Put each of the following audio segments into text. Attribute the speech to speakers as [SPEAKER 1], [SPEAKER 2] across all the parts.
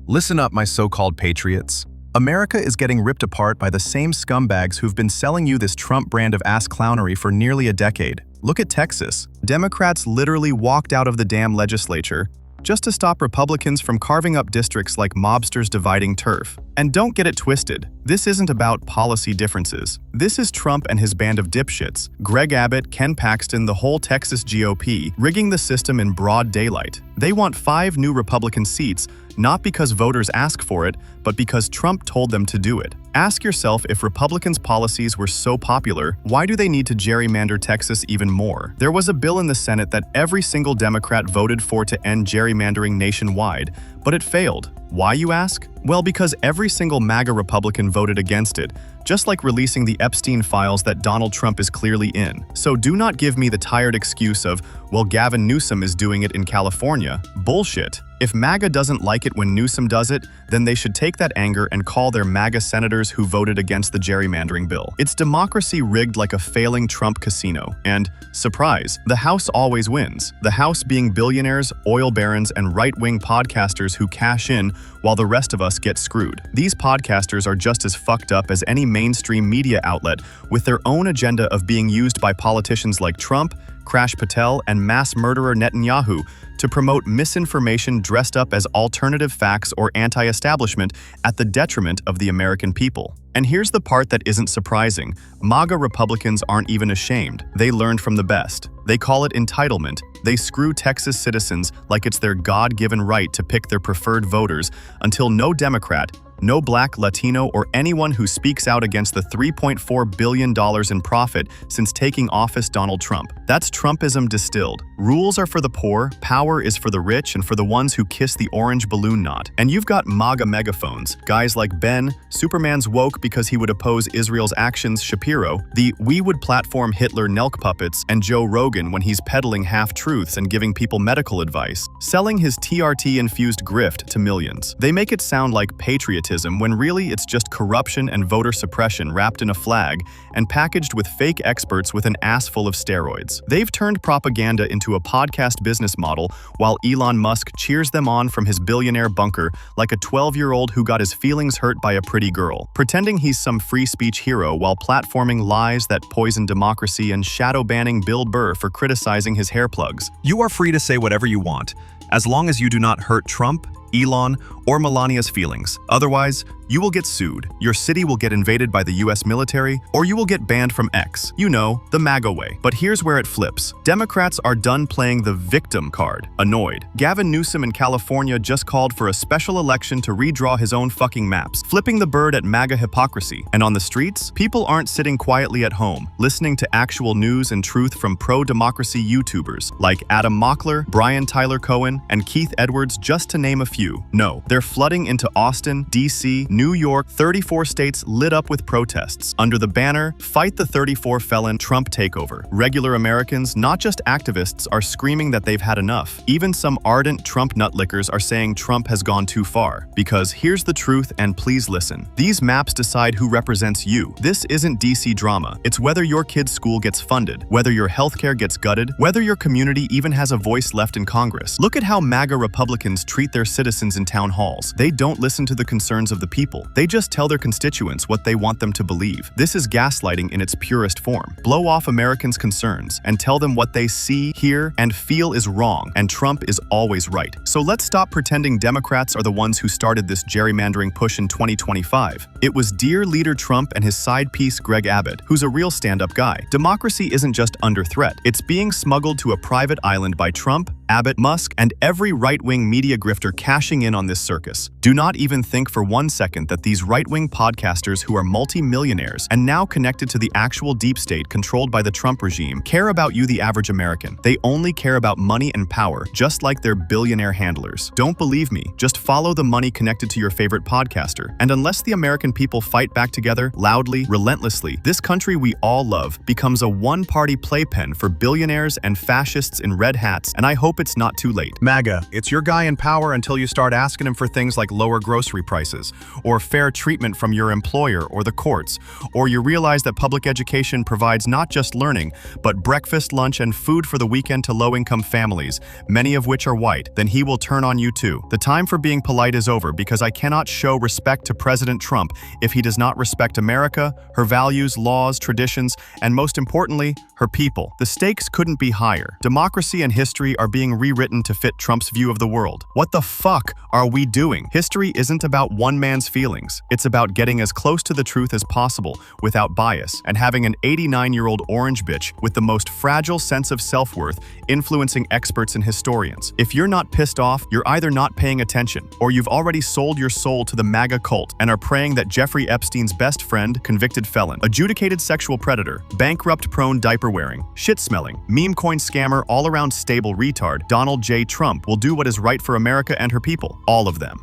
[SPEAKER 1] Listen up, my so-called patriots. America is getting ripped apart by the same scumbags who've been selling you this Trump brand of ass clownery for nearly a decade. Look at Texas. Democrats literally walked out of the damn legislature just to stop Republicans from carving up districts like mobsters dividing turf. And don't get it twisted, this isn't about policy differences. This is Trump and his band of dipshits, Greg Abbott, Ken Paxton, the whole Texas GOP, rigging the system in broad daylight. They want 5 new Republican seats, not because voters ask for it, but because Trump told them to do it. Ask yourself, if Republicans' policies were so popular, why do they need to gerrymander Texas even more? There was a bill in the Senate that every single Democrat voted for to end gerrymandering nationwide, but it failed. Why, you ask? Well, because every single MAGA Republican voted against it, just like releasing the Epstein files that Donald Trump is clearly in. So do not give me the tired excuse of, well, Gavin Newsom is doing it in California. Bullshit. If MAGA doesn't like it when Newsom does it, then they should take that anger and call their MAGA senators who voted against the gerrymandering bill. It's democracy rigged like a failing Trump casino. And, surprise, the House always wins. The House being billionaires, oil barons, and right-wing podcasters who cash in while the rest of us get screwed. These podcasters are just as fucked up as any mainstream media outlet, with their own agenda of being used by politicians like Trump, Crash Patel, and mass murderer Netanyahu to promote misinformation dressed up as alternative facts or anti-establishment at the detriment of the American people. And here's the part that isn't surprising. MAGA Republicans aren't even ashamed. They learned from the best. They call it entitlement. They screw Texas citizens like it's their God-given right to pick their preferred voters until no Democrat, no Black, Latino, or anyone who speaks out against the $3.4 billion in profit since taking office Donald Trump. That's Trumpism distilled. Rules are for the poor, power is for the rich, and for the ones who kiss the orange balloon knot. And you've got MAGA megaphones, guys like Ben, Superman's woke because he would oppose Israel's actions, Shapiro, the we would platform Hitler Nelk puppets, and Joe Rogan when he's peddling half-truths and giving people medical advice, selling his TRT-infused grift to millions. They make it sound like patriotism when really it's just corruption and voter suppression wrapped in a flag and packaged with fake experts with an ass full of steroids. They've turned propaganda into a podcast business model while Elon Musk cheers them on from his billionaire bunker like a 12-year-old who got his feelings hurt by a pretty girl, pretending he's some free speech hero while platforming lies that poison democracy and shadow banning Bill Burr for criticizing his hair plugs.
[SPEAKER 2] You are free to say whatever you want, as long as you do not hurt Trump, Elon, or Melania's feelings. Otherwise, you will get sued, your city will get invaded by the US military, or you will get banned from X. You know, the MAGA way. But here's where it flips. Democrats are done playing the victim card. Annoyed. Gavin Newsom in California just called for a special election to redraw his own fucking maps, flipping the bird at MAGA hypocrisy. And on the streets, people aren't sitting quietly at home, listening to actual news and truth from pro-democracy YouTubers like Adam Mockler, Brian Tyler Cohen, and Keith Edwards, just to name a few. No, they're flooding into Austin, DC, New York, 34 states lit up with protests under the banner, "Fight the 34 felon Trump takeover." Regular Americans, not just activists, are screaming that they've had enough. Even some ardent Trump nutlickers are saying Trump has gone too far. Because here's the truth, and please listen. These maps decide who represents you. This isn't DC drama. It's whether your kid's school gets funded, whether your healthcare gets gutted, whether your community even has a voice left in Congress. Look at how MAGA Republicans treat their citizens in town halls. They don't listen to the concerns of the people. They just tell their constituents what they want them to believe. This is gaslighting in its purest form. Blow off Americans' concerns and tell them what they see, hear, and feel is wrong, and Trump is always right. So let's stop pretending Democrats are the ones who started this gerrymandering push in 2025. It was dear leader Trump and his side piece Greg Abbott, who's a real stand-up guy. Democracy isn't just under threat. It's being smuggled to a private island by Trump, Abbott, Musk, and every right-wing media grifter cashing in on this circus. Do not even think for 1 second that these right-wing podcasters who are multi-millionaires and now connected to the actual deep state controlled by the Trump regime care about you, the average American. They only care about money and power, just like their billionaire handlers. Don't believe me? Just follow the money connected to your favorite podcaster. And unless the American people fight back together, loudly, relentlessly, this country we all love becomes a one-party playpen for billionaires and fascists in red hats, and I hope hope it's not too late.
[SPEAKER 1] MAGA, it's your guy in power until you start asking him for things like lower grocery prices, or fair treatment from your employer or the courts, or you realize that public education provides not just learning, but breakfast, lunch, and food for the weekend to low-income families, many of which are white, then he will turn on you too. The time for being polite is over because I cannot show respect to President Trump if he does not respect America, her values, laws, traditions, and most importantly, her people. The stakes couldn't be higher. Democracy and history are being rewritten to fit Trump's view of the world. What the fuck are we doing? History isn't about one man's feelings. It's about getting as close to the truth as possible without bias and having an 89-year-old orange bitch with the most fragile sense of self-worth influencing experts and historians. If you're not pissed off, you're either not paying attention or you've already sold your soul to the MAGA cult and are praying that Jeffrey Epstein's best friend, convicted felon, adjudicated sexual predator, bankrupt-prone diaper-wearing, shit-smelling, meme-coin scammer, all-around stable retard, Donald J. Trump will do what is right for America and her people. All of them.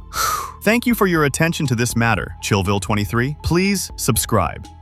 [SPEAKER 1] Thank you for your attention to this matter, Chillville 23. Please subscribe.